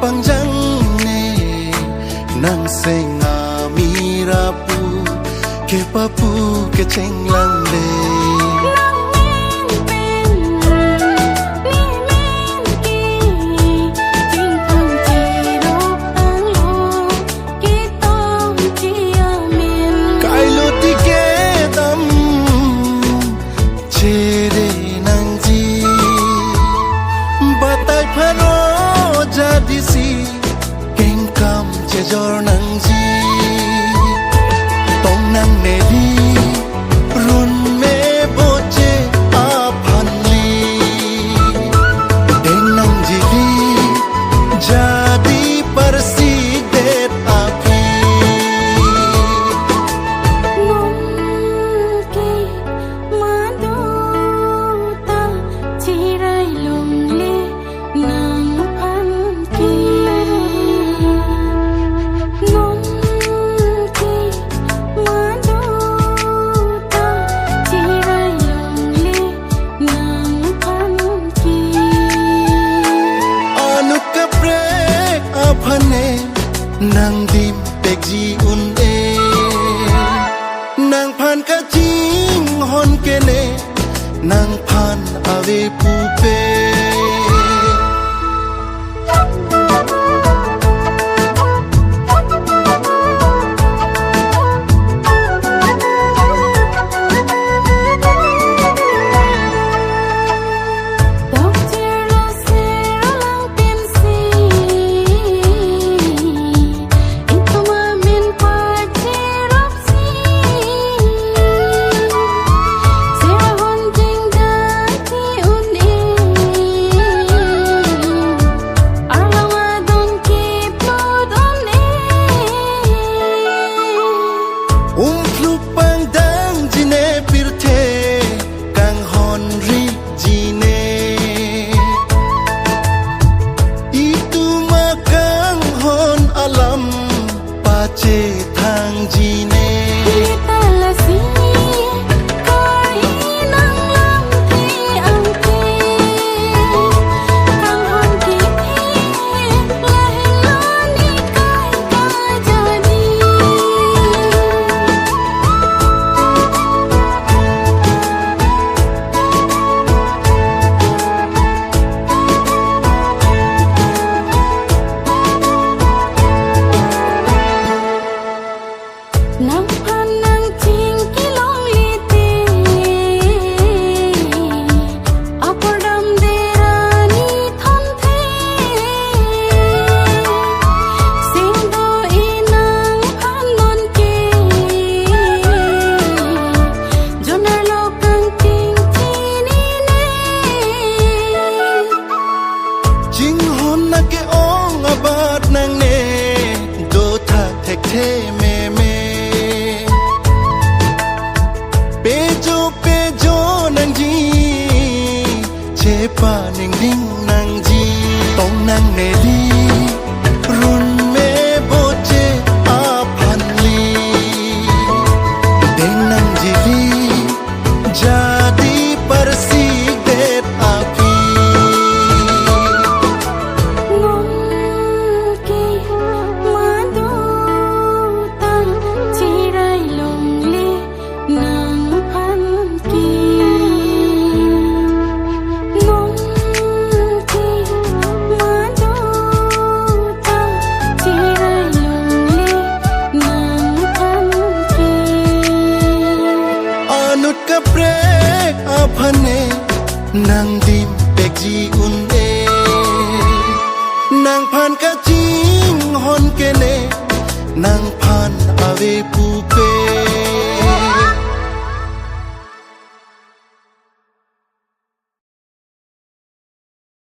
pangjang ne nang senga mirapu ke papu ke chenglang le jor nang ji tong nang ne di run me boche a phanli deng nang ji di jadi parsi det api nun ki madu ta chirai lung le nang phan ki nang dim pekji un e nang phan ka jing hon kene nang phan ave pu pe thang ji